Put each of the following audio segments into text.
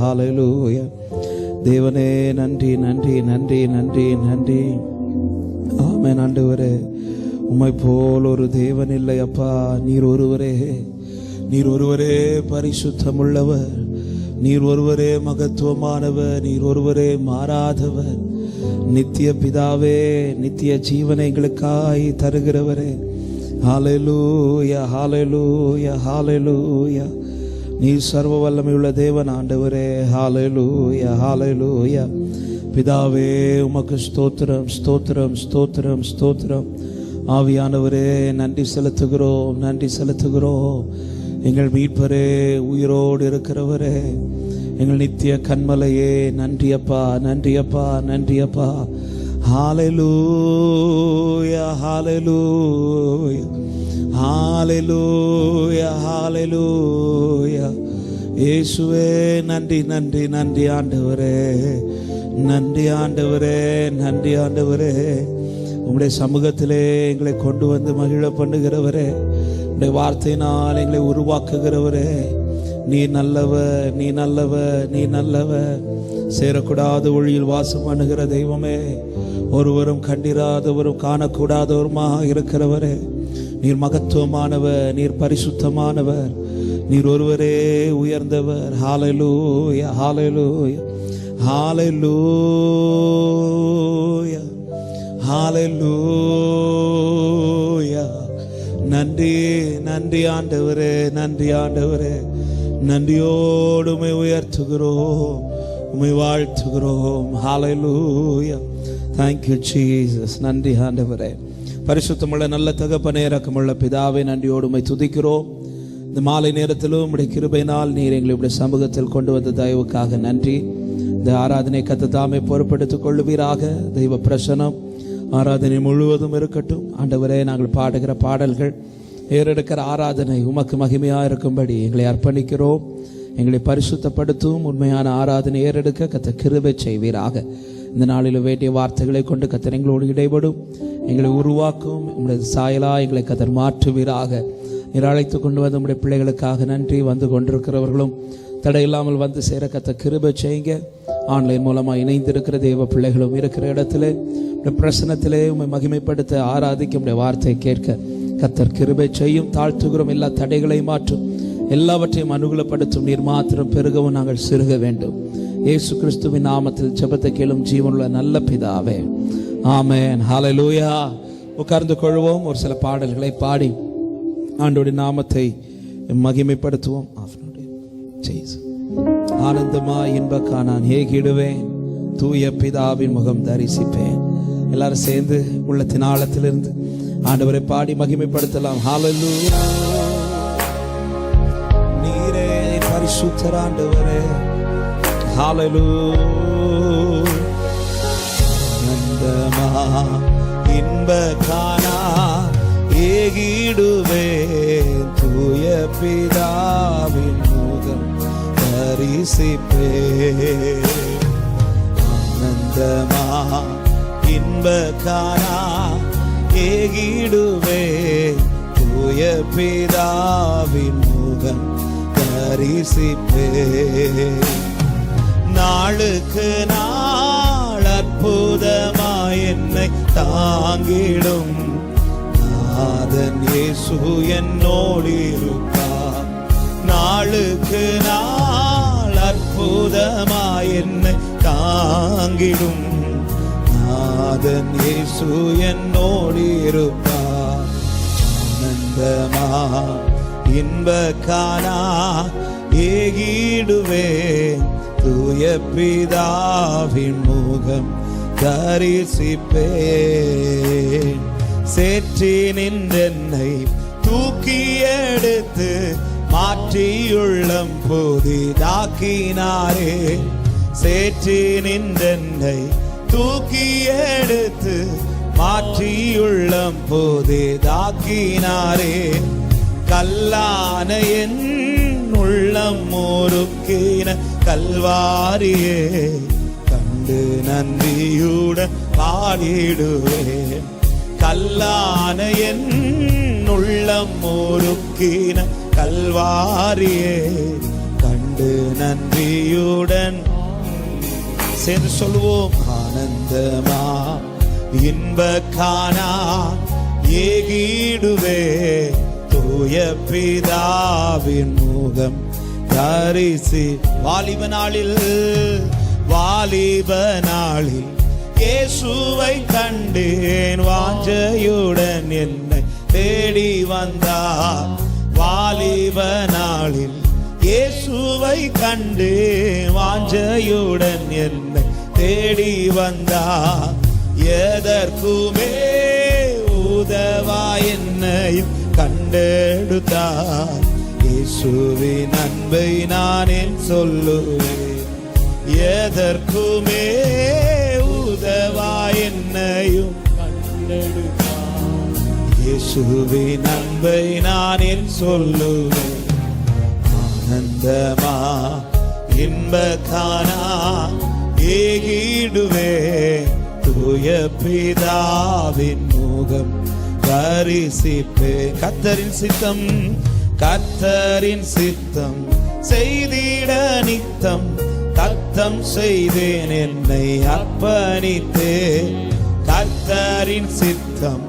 ஹல்லேலூயா. தேவனே நன்றி நன்றி நன்றி நன்றி நன்றி. ஆமென். ஆண்டவரே, உம்மை போல் ஒரு தேவன் இல்லை அப்பா. நீர் ஒருவரே பரிசுத்தமுள்ளவர், நீர் ஒருவரே மகத்துவமானவர், நீர் ஒருவரே மாறாதவர். நித்திய பிதாவே, நித்திய ஜீவனை எங்களுக்காய் தருகிறவரே. ஹல்லேலூயா ஹல்லேலூயா ஹல்லேலூயா. நீர் சர்வ வல்லமையுள்ள தேவன் ஆண்டவரே. ஹல்லேலூயா ஹல்லேலூயா. பிதாவே, உமக்கு ஸ்தோத்திரம் ஸ்தோத்திரம் ஸ்தோத்திரம் ஸ்தோத்திரம். ஆவியானவரே, நன்றி செலுத்துகிறோம் நன்றி செலுத்துகிறோம். எங்கள் மீட்பரே, உயிரோடு இருக்கிறவரே, எங்கள் நித்திய கண்மலையே, நன்றி அப்பா நன்றி அப்பா நன்றி அப்பா. ஹல்லேலூயா ஹல்லேலூயா ஹல்லேலூயா ஹல்லேலூயா. இயேசுவே, நன்றி நன்றி நன்றி ஆண்டவரே, நன்றி ஆண்டவரே, நன்றி ஆண்டவரே. உம்முடைய சமூகத்திலே எங்களை கொண்டு வந்து மகிழ பண்ணுகிறவரே, உம்முடைய வார்த்தையினால் எங்களை உருவாக்குகிறவரே. நீ நல்லவர், நீ நல்லவர், நீ நல்லவர். சேரக்கூடாத ஒளியில் வாசம் பண்ணுகிற தெய்வமே, ஒருவரும் கண்டிராதவரும் காணக்கூடாதவருமாக இருக்கிறவரே, நீர் மகத்துவமானவர், நீர் பரிசுத்தமானவர், நீர் ஒருவரே உயர்ந்தவர். ஹல்லேலூயா ஹல்லேலூயா ஹல்லேலூயா ஹல்லேலூயா. நன்றி நன்றி ஆண்டவரே, நன்றி ஆண்டவரே. நன்றியோடு உம்மை உயர்த்துகிறோம், உம்மை வாழ்த்துகிறோம். ஹல்லேலூயா. Thank you Jesus. நன்றி ஆண்டவரே. பரிசுத்தமுள்ள நல்ல தகப்பனே, இரக்கமுள்ள பிதாவே, நன்றியோடு உம்மை துதிக்கிறோம். இந்த மாலை நேரத்திலும் உம்முடைய கிருபையினால் நீர் எங்களை உம்முடைய சமூகத்தில் கொண்டு வந்த தயவுக்காக நன்றி. இந்த ஆராதனை கர்த்தர் தாமே பொறுப்பெடுத்துக் கொள்ளுவீராக. தெய்வ பிரசன்னம் ஆராதனை முழுவதும் இருக்கட்டும் ஆண்டவரே. நாங்கள் பாடுகிற பாடல்கள், ஏறெடுக்கிற ஆராதனை உமக்கு மகிமையாக இருக்கும்படி எங்களை அர்ப்பணிக்கிறோம். எங்களை பரிசுத்தப்படுத்தும் உண்மையான ஆராதனை ஏறெடுக்க கர்த்தர் கிருபை செய்வீராக. இந்த நாளில் வேண்டிய வார்த்தைகளை கொண்டு கர்த்தர் எங்களோடு இடைபடும், எங்களை உருவாக்கும். உங்களுடைய சாயலா எங்களை கர்த்தர் மாற்றுவீராக. நீர் அழைத்து கொண்டு வந்த உங்களுடைய பிள்ளைகளுக்காக நன்றி. வந்து கொண்டிருக்கிறவர்களும் தடையில்லாமல் வந்து சேர கர்த்தர் கிருபை செய்யுங்க. ஆன்லைன் மூலமாக இணைந்திருக்கிற தேவ பிள்ளைகளும் இருக்கிற இடத்திலே பிரசனத்திலே உம்மை மகிமைப்படுத்த ஆராதிக்க உம்முடைய வார்த்தை கேட்க கர்த்தர் கிருபை செய்யும். தாழ்த்துகிறோம். எல்லா தடைகளையும் மாற்றும், எல்லாவற்றையும் அனுகூலப்படுத்தும். நீர் மாத்திரம் பெருகவும் நாங்கள் சிறுக வேண்டும். இயேசு கிறிஸ்துவின் நாமத்தில் ஜெபத்தை கேளும் ஜீவனுள்ள நல்ல பிதாவே, ஆமென். ஹல்லேலூயா. உட்கார்ந்து கொள்வோம். ஒரு சில பாடல்களை பாடி ஆண்டவருடைய நாமத்தை மகிமைப்படுத்துவோம். ஆனந்தமா இன்பக்கா நான் ஏகிடுவேன், தூய பிதாவின் முகம் தரிசிப்பேன். எல்லாரும் சேர்ந்து உள்ளத்தின் ஆழத்திலிருந்து ஆண்டவரை பாடி மகிமைப்படுத்தலாம். ஹல்லேலூயா. நீரே பரிசுத்தர் ஆண்டவரே. ஹல்லேலூயா. ஆனந்தமா இன்பக்கா நான் ஏகிடுவேன், தூய பிதாவின் முகம் தரிசிப்பேன். ஆனந்தமா இன்பக்கா நான் ஏகிடுவேன், தூய பிதாவின் முகம் தரிசிப்பேன். நாளுக்கு நாள் அற்புதமாய் என்னை தாங்கிடும் நாதன் இயேசு என்னோடு இருப்பார். நாளுக்கு நாள் அற்புதமாய் என்னை தாங்கிடும் நாதன் இயேசு என்னோடு இருப்பார். ஆனந்தமா இன்பக்கா நான் ஏகிடுவேன், தூய பிதாவின் முகம் தரிசிப்பேன். சேற்றி நின்றென்னை தூக்கி எடுத்து மாற்றியுள்ளம் புதிதாக்கினாரே. சேற்றி நின்றென்னை தூக்கி எடுத்து மாற்றியுள்ளம் புதிதாக்கினாரே. கல்லான என் உள்ளம் முறுக்கின கல்வாரியே கண்டு நன்றியுடன் பாடிடுவேன். கல்லான என் உள்ளம் முறுக்கின கல்வாரியே கண்டு கண்டு நன்றியுடன் சேர்ந்து சொல்லுவோம். ஆனந்தமா இன்ப காணா ஏகிடுவே தூய பிதாவின் முகம் தரிசி. வாலிப நாளில் இயேசுவை கண்டேன், வாஞ்சையுடன் என்னை தேடி வந்தார். வாலிப நாளில் இயேசுவை கண்டேன், வாஞ்சையுடன் என்னை தேடி வந்தார். எதற்குமே உதவா என்னையும் கண்டெடுத்தார். இயேசுவின் அன்பை நான் என் சொல்லுவேன். எதற்குமே உதவா என்னையும் கண்டெடுத்தார். இயேசுவின் அன்பை நான் என் சொல்லுவேன். ஆனந்தமா இன்ப காணா ஏகிடுவே தூய பிதாவின் முகம் தரிசிப்பே. கர்த்தரின் சித்தம் செய்திட நித்தம் தத்தம் செய்தேன் என்னை அர்ப்பணித்தே. கர்த்தரின் சித்தம்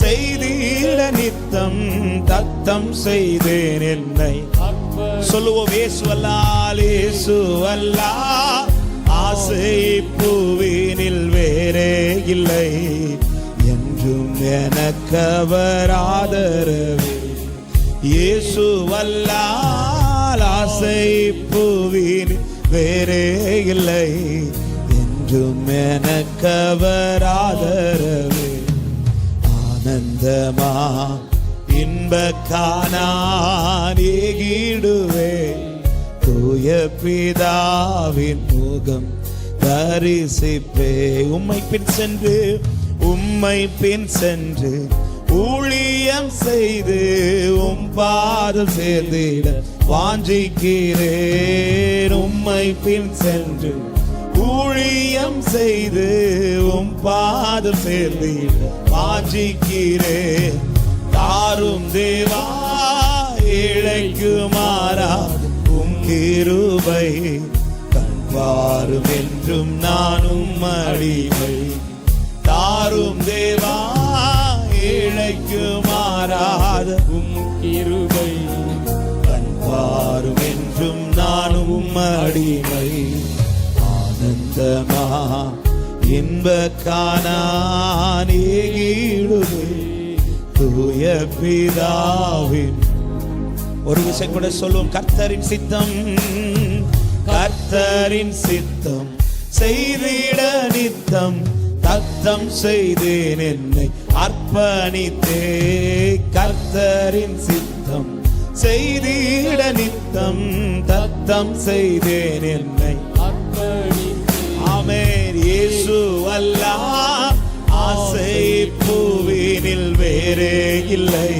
செய்திட நித்தம் தத்தம் செய்தேன் என்னை சொல்லுவோம். இயேசுவல்லா ஆசை பூவினில் வேறே இல்லை, என்றும் எனக்கவர் ஆதரவே. இயேசுவல்லால் ஆசை பூவினில் வேறே இல்லை, என்றும் எனக்கவர் ஆதரவே. ஆனந்தமா இன்ப காணான் ஏகிடுவே தூய பிதாவின் முகம் தரிசிப்பே. உம்மை பின் சென்று ஊழியம் செய்து உம் பாதம் சேர்ந்திட வாஞ்சிக்கிறேன். உம்மை பின் சென்று ஊழியம் செய்து உம் பாதம் சேர்ந்திட வாஞ்சிக்கிறேன். தாரும் தேவா ஏழைக்கு மாறாது உம் கிருபை, கண்பாரும் என்றும் நானும் அடிமை. தாரும் தேவா ஏழைக்கு மாறாத உம் கிருபை, கண்பாரும் என்றும் நானும் அடிமை. ஆனந்தமா இன்ப காணான் ஏகிடுவே தூய பிதாவின். ஒரு விஷயம் கூட சொல்லுவோம். கர்த்தரின் சித்தம் செய்திட நித்தம் தத்தம் செய்தேன் என்னை அர்ப்பணித்தே. கர்த்தரின் சித்தம் செய்திட நித்தம் தத்தம் செய்தேன் என்னை அர்ப்பணித்தே. ஆமென். இயேசுவல்லா ஆசை பூவினில் வேறே இல்லை,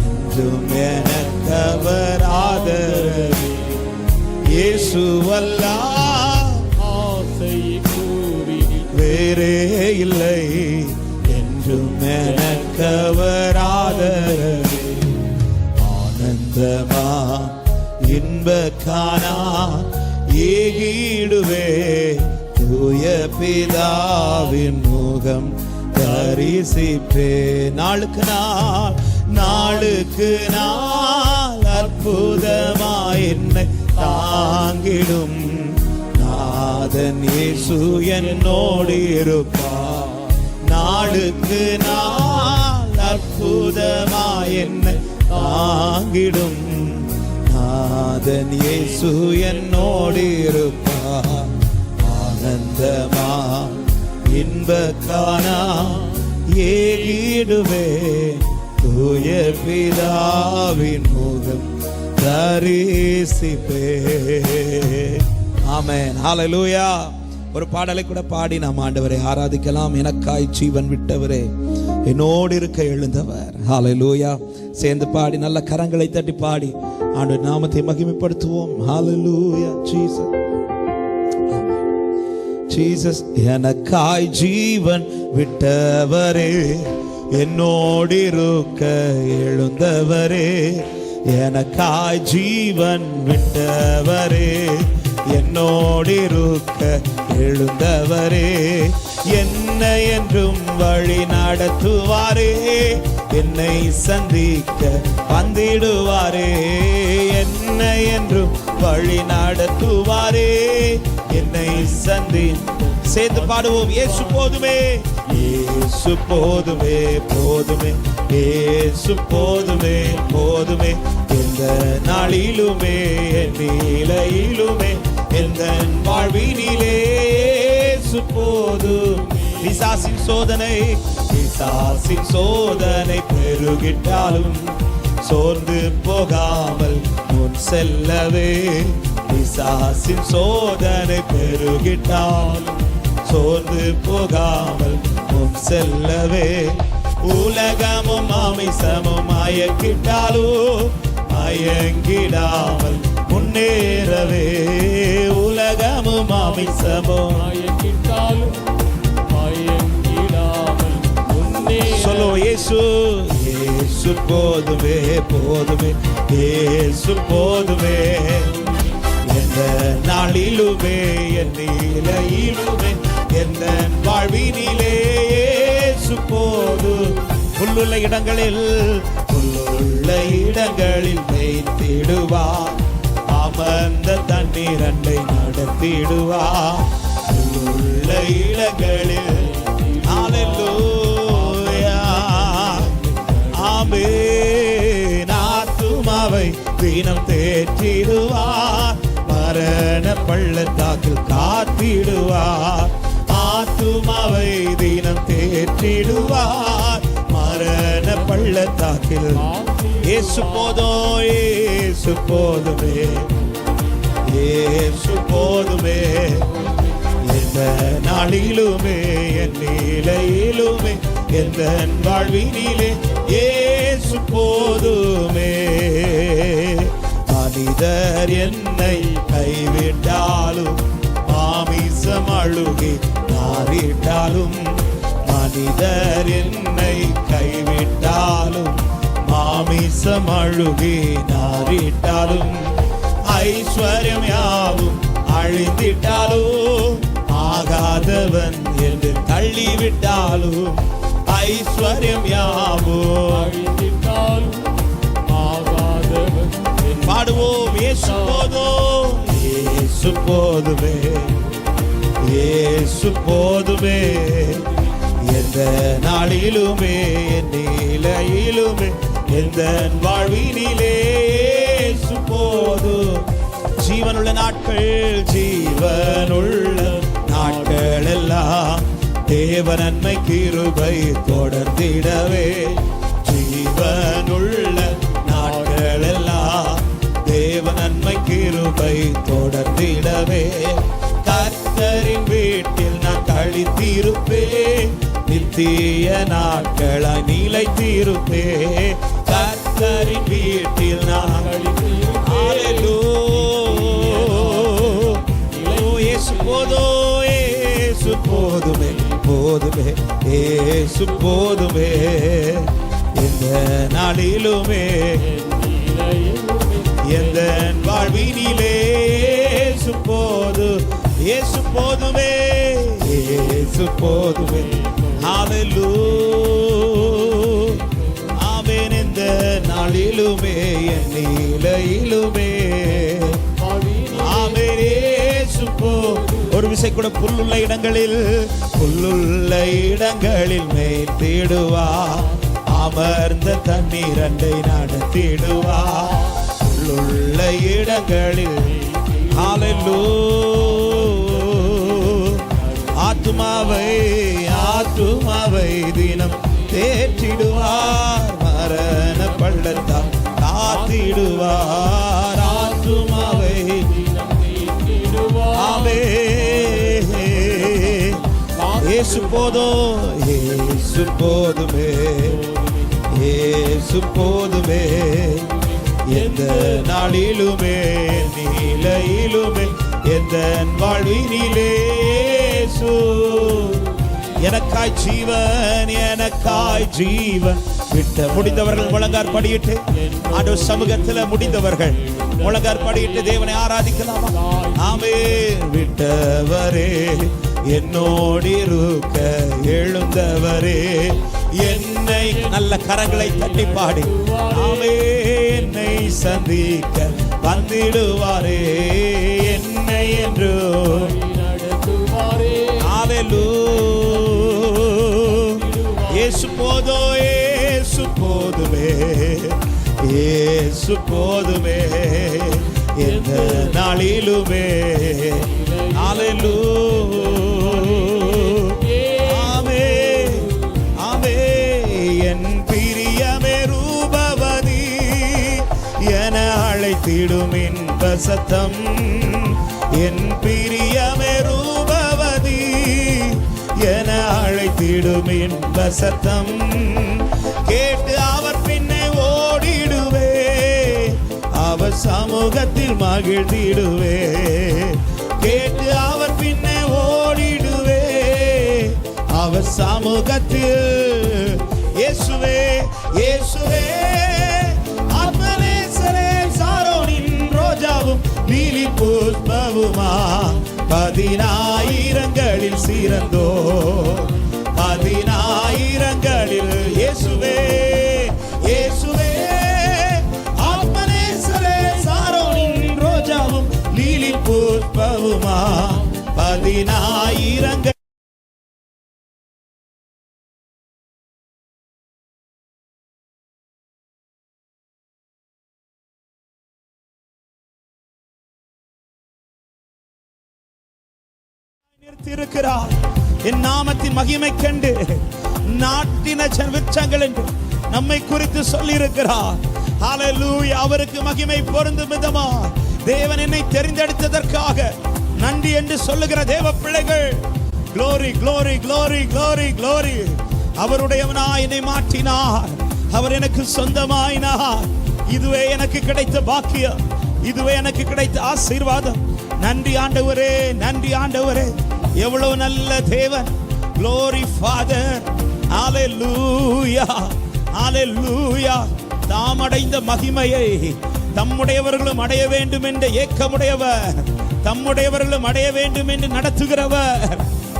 என்றும் எனக்கவர் ஆதரவே. இயேசுவல்லா ஆசை பூவினில் வேறே இல்லை, என்றும் எனக்கவர் ஆதரவே. ஆனந்தமா இன்ப காணா ஏகிடுவே தூய பிதாவின் முகம் தரிசிப்பே. நாளுக்கு நாள் அற்புதமாய் என்னை தாங்கிடும் நாதன் இயேசு என்னோடு இருப்பார். நாளுக்கு நாள் அற்புதமாய் என்னை தாங்கிடும் நாதன் இயேசு என்னோடு இருப்பார். ஆனந்தமா இன்ப காணா ஏகிடுவே தூய பிதாவின் முகம் தரிசிப்பே. ஆமென். ஹல்லேலூயா. ஒரு பாடலை கூட பாடி நாம் ஆண்டவரை ஆராதிக்கலாம். எனக்காய் ஜீவன் விட்டவரே, என்னோடு இருக்க எழுந்தவர். ஹல்லேலூயா. சேர்ந்து பாடி நல்ல கரங்களை தட்டி பாடி ஆண்டவர் நாமத்தை மகிமைப்படுத்துவோம். ஹல்லேலூயா. ஜீசஸ் எனக்காய் ஜீவன் விட்டவரே, என்னோடு இருக்க எழுந்தவரே, எனக்காய் ஜீவன் விட்டவரே, என்னோடிருக்க எழுந்தவரே, என்னை என்றும் வழி நடத்துவாரே, என்னை சந்திக்க வந்திடுவாரே, என்னை என்றும் வழி நடத்துவாரே, என்னை சேர்ந்து பாடுவோம். இயேசு போதுமே, இயேசு போதுமே, போதுமே, இயேசு போதுமே, போதுமே, எந்த நாளிலுமே நிலையிலுமே எந்த வாழ்வினிலே இயேசு போதும். பிசாசின் சோதனை பெருகிட்டாலும் சோர்ந்து போகாமல் முன் செல்லவே, பிசாசின் சோதனை பெருகிட்டாலும் சோர்ந்து போகாமல் முன் செல்லவே, உலகமும் மாமிசமும் மயக்கிட்டாலும் மயங்கிடாமல் முன்னேறவே, உலகமும் மாமிசமும் மயக்கிட்டாலும் மயங்கிடாமல் முன்னேற. சொல்லோ இயேசு, இயேசு போதுமே, போதுமே, இயேசு போதுமே, எந்த நாளிலுமே என் நிலையிலுமே எந்த வாழ்வினிலே இயேசு போதும். புல்லுள்ள இடங்களில் மேய்த்திடுவார், அமர்ந்த தண்ணீர் அண்டை நடத்திடுவார். புல்லுள்ள இடங்களில் ஹல்லேலூயா ஆமென். ஆத்துமாவை தினம் தேற்றிடுவார், மரண பள்ளத்தாக்கில் காத்திடுவார். ஆத்துமாவை தினம் தேற்றிடுவார், மரண பள்ளத்தாக்கில். இயேசு போதும், இயேசு போதுமே, இயேசு போதுமே, எந்த நாளிலுமே என் நிலையிலுமே எந்த வாழ்வினிலே இயேசு போதுமே. மனிதர் என்னை கைவிட்டாலும் மாமிசம் அழுகி நாரிட்டாலும், மனிதர் என்னை கைவிட்டாலும் மாமிசம் அழுகி நாரிட்டாலும், ஐஸ்வர்யம் யாவும் அழிந்திட்டாலும் ஆகாதவன் என்று தள்ளிவிட்டாலும், ஐஸ்வர்யம் யாவும் அழிந்திட்டாலும் ஆகாதவன். பாடுவோம். இயேசு போதும், இயேசு போதுமே, இயேசு போதுமே, எந்த நாளிலுமே நிலையிலுமே எந்த வாழ்வினிலே இயேசு போதும். ஜீவனுள்ள நாட்கள் எல்லாம் தேவ நன்மை கிருபை தொடர்ந்திடவே, ஜீவனுள்ள நாட்கள் எல்லாம் தேவ நன்மை கிருபை தொடர்ந்திடவே, கர்த்தரின் வீட்டில் நான் கழித்திருப்பேன், நித்திய நாட்களாய் நிலைத்திருப்பேன். கர்த்தரின் வீட்டில் நான் இயேசு போதும், இயேசு போதுமே, போதுமே, இயேசு போதுமே, எந்த நாளிலுமே எந்த வாழ்வினிலே இயேசு போதும். இயேசு போதுமே, இயேசு போதுமே, ஹல்லேலூயா ஆமென். எந்த நாளிலுமே என் நிலையிலுமே ஆமென் இயேசு போதும். ஒரு விசை கூட புல்லுள்ள இடங்களில் மேய்த்திடுவார், அமர்ந்த தண்ணீர் அண்டை நடத்திடுவார். புல்லுள்ள இடங்களில் ஹல்லேலூயா ஆத்துமாவை தினம் தேற்றிடுவார், மரண பள்ளத்தால் காத்திடுவார். ஆத்துமாவை ஆமென். இயேசு போதும், இயேசு போதுமே, இயேசு போதுமே, எந்த நாளிலுமே நிலையிலுமே எந்த வாழ்வினிலே இயேசு. எனக்காய் ஜீவன், எனக்காய் ஜீவன் விட்ட. முடிந்தவர்கள் முழங்கார் படியிட்டு ஆண்டவர் சமூகத்தில் முடிந்தவர்கள் முழங்கார் படியிட்டு தேவனை ஆராதிக்கலாமா? ஆமென். விட்டவரே என்னோடு இருக்க எழுந்தவரே, என்னை நல்ல கரங்களை தட்டி பாடி ஆமென் என்னை சந்திக்க வந்திடுவாரே, என்னை என்று நடத்துவாரே. இயேசு போதோ, இயேசு போதுமே, இயேசு போதுமே எந்த நாளிலுமே. ஆமென், ஆமென். என் பிரியமே ரூபவதி என அழைத்திடும் இன்ப சத்தம், என் பிரியமே ரூபவதி என அழைத்திடும் இன்ப சத்தம் கேட்டு அவர் பின்னே ஓடிடுவே, அவர் சமூகத்தில் மகிழ்ந்திடுவே. கேட்டு அவர் பின்னே ஓடிடுவே, அவர் சமூகத்தில். இயேசுவே, இயேசுவே ஆத்மநேசரே, சாரோனின் ரோஜாவும் லீலி புஷ்பவுமா, 10,000ங்களில் சிறந்தோ, 10,000ங்களில். இயேசுவே, இயேசுவே ஆத்மநேசரே, சாரோனின் ரோஜாவும் லீலி புஷ்பவுமா, 10,000ங்கள். இருக்கிறார். என் நாமத்தின் மகிமை கண்டு நாட்டின விருட்சங்கள் என்று நம்மை குறித்து சொல்லி இருக்கிறார். ஹல்லேலூயா. அவருக்கு மகிமை பொருந்தும் விதமா தேவன் என்னை தெரிந்தெடுத்ததற்காக நன்றி என்று சொல்லுகிற தேவ பிள்ளைகள், glory glory glory glory glory. அவருடையவனாய் என்னை மாற்றினார், அவர் எனக்கு சொந்தமாயினார். இதுவே எனக்கு கிடைத்த பாக்கியம், இதுவே எனக்கு கிடைத்த ஆசீர்வாதம். நன்றி ஆண்டவரே, நன்றி ஆண்டவரே. எவ்வளவு நல்ல தேவன். glory father. hallelujah hallelujah. தாம் அடைந்த மகிமையை தம்முடையவர்களும் அடைய வேண்டும் என்ற ஏக்கமுடையவர், தம்முடையவர்களும் அடைய வேண்டும் என்று நடத்துகிறவர்.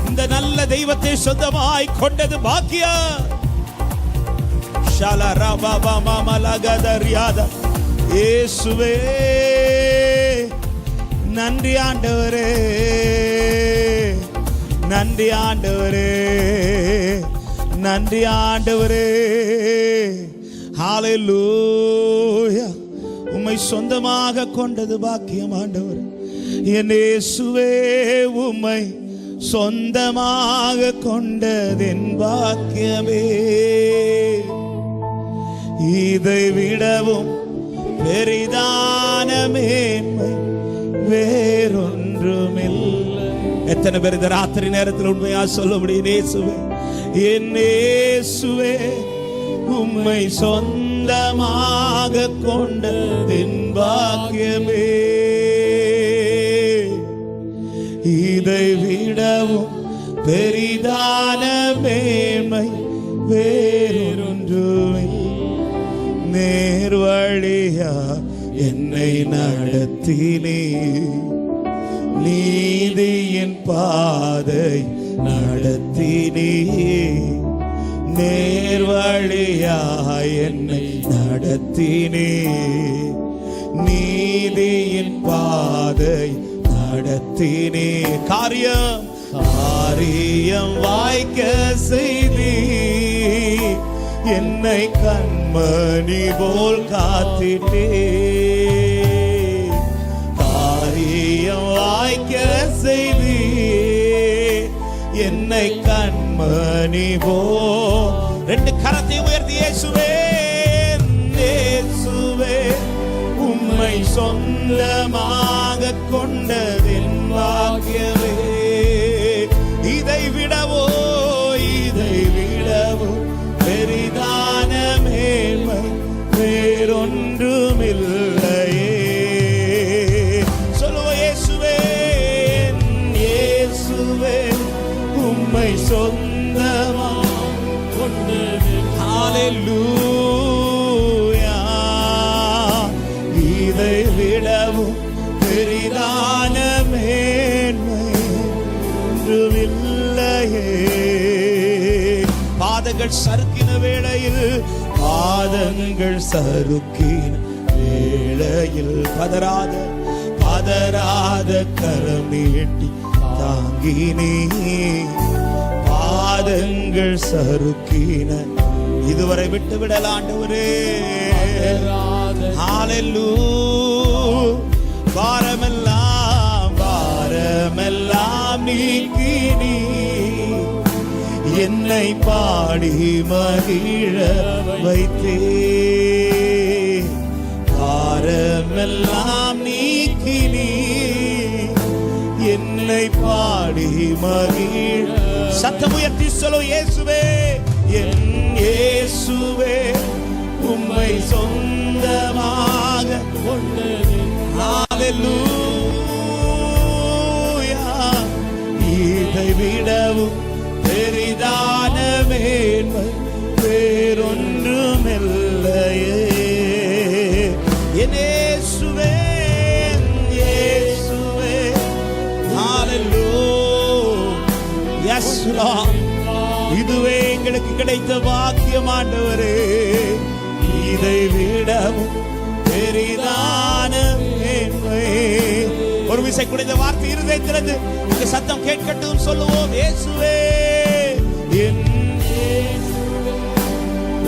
இந்த நல்ல தெய்வத்தை சொந்தமாய் கொண்டது பாக்கியம். இயேசுவே நன்றி ஆண்டவரே, நன்றி ஆண்டவரே, நன்றி ஆண்டவரே. ஹல்லேலூயா. உம்மை சொந்தமாக கொண்டது பாக்கியம் ஆண்டவரே. என் இயேசுவே உம்மை சொந்தமாக கொண்டதென் பாக்கியமே. இதை விடவும் பெரிதான மேன்மை வேறொன்றுமில்லை. எத்தனை பேர் இந்த ராத்திரி நேரத்தில் உண்மையா சொல்ல முடியும்? இயேசுவே, என் இயேசுவே உம்மை சொந்தமாக கொண்டதென் பாக்கியமே. இதை விடவும் பெரிதான மேன்மை வேறொன்றுமில்லை. நேர்வழியா என்னை நடத்தினே, நீதியின் பாதை நடத்தினே. நேர்வழியா என்னை நடத்தினே, நீதியின் பாதை நடத்தினே. காரியம் காரியம் வாய்க்க செய்தி, என்னை கண்மணி போல் காத்திட்டே. காரியம் வாய்க்க செய்தி, என்னை கண்மணி போல். ரெண்டு கரத்தை உயர்த்தி இயேசுவே, இயேசுவே உம்மை சொந்தமாக கொண்டதென் பாக்கியமே. இதை விடவோ, இதை விடவோ பெரிதான மேன்மை வேறொன்றுமில்லையே. சொல்லுவோ இயேசுவே, இயேசுவே உம்மை சொந்த ஹalleluya. இதை விடவும் பெரிதான மேன்மை ஒன்றுமில்லையே. பாதங்கள் சறுக்கின வேளையில், பாதங்கள் சறுக்கின வேளையில் பதறாத கரம் நீட்டி தாங்கினே. பாதங்கள் சறுக்கின இதுவரை விட்டு விடல ஆண்டவரே. ஹalleluya. பாரமெல்லாம் நீக்கினி என்னை பாடி மகிழ வைத்தே. பாரமெல்லாம் நீக்கினி என்னை பாடி மகிழ. சத்தம் உயர்த்தி சொல்லு, இயேசுவே, என் இயேசுவே, உம்மை சொந்தமாக கொண்டேன். ஹalleluya. இதை விடவும் பெரிதான மேன்மை வேறொன்றுமில்லையே. என் இயேசுவே, இயேசுவே. ஹalleluya. எஸ் லார்ட், இதுவே எங்களுக்கு கிடைத்த பாக்கியம் ஆண்டவரே. இதை விடவும் பெரிதான மேன்மை. ஒரு விசை கூட இந்த வார்த்தை இருதயத்திலிருந்து இந்த சத்தம் கேட்கட்டும். சொல்லுவோம், இயேசுவே, என் இயேசுவே,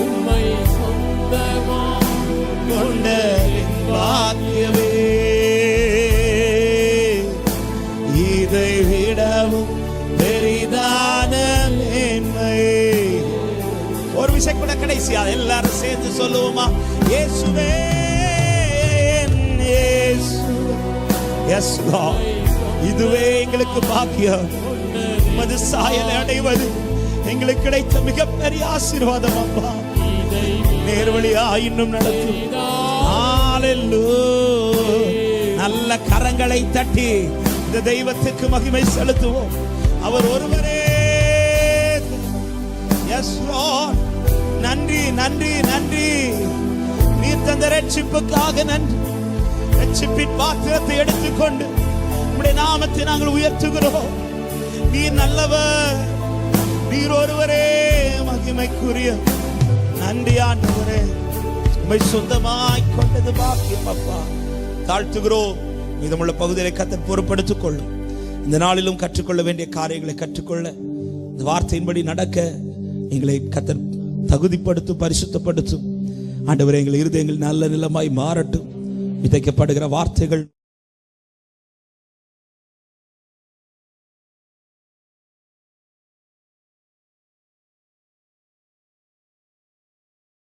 உம்மை சொந்தமாக கொண்ட பாக்கியமே. இதை விடவும் பெரிதான மேன்மை. ஒரு விசை கூட கடைசியா எல்லாரும் சேர்ந்து சொல்லுவோமா, இயேசுவே, இயேசுவே. எஸ் லார்ட், இதுவே எங்களுக்கு பாக்கியம். உமது சாயலை அடைவது எங்களுக்கு கிடைத்த மிகப்பெரிய ஆசீர்வாதம் அப்பா. நேர்வழியா இன்னும் நடத்தும். ஹalleluya. நல்ல கரங்களை தட்டி இந்த தெய்வத்துக்கு மகிமை செலுத்துவோம். அவர் ஒருவரே. எஸ் லார்ட், நன்றி நன்றி நன்றி. நீர் தந்த ரட்சிப்புக்காக நன்றி. ரட்சிப்பின் பாத்திரத்தை எடுத்துக்கொண்டு உம்முடைய நாமத்தை நாங்கள் உயர்த்துகிறோம். நீர் நல்லவர், நீர் ஒருவரே மகிமைக்குரிய. நன்றி ஆண்டவரே, உம்மை சொந்தமாய் கொண்டது பாக்கியம் அப்பா. தாழ்த்துகிறோம். மீதமுள்ள பகுதியை கர்த்தர் பொறுப்படுத்திக் கொள்ளும். இந்த நாளிலும் கற்றுக்கொள்ள வேண்டிய காரியங்களை கற்றுக்கொள்ள, இந்த வார்த்தையின்படி நடக்க எங்களை கர்த்தர் தகுதிப்படுத்தும், பரிசுத்தப்படுத்தும். ஆண்டவரே, எங்கள் இருதயங்கள் நல்ல நிலமாய் மாறட்டும். விதைக்கப்படுகிற வார்த்தைகள்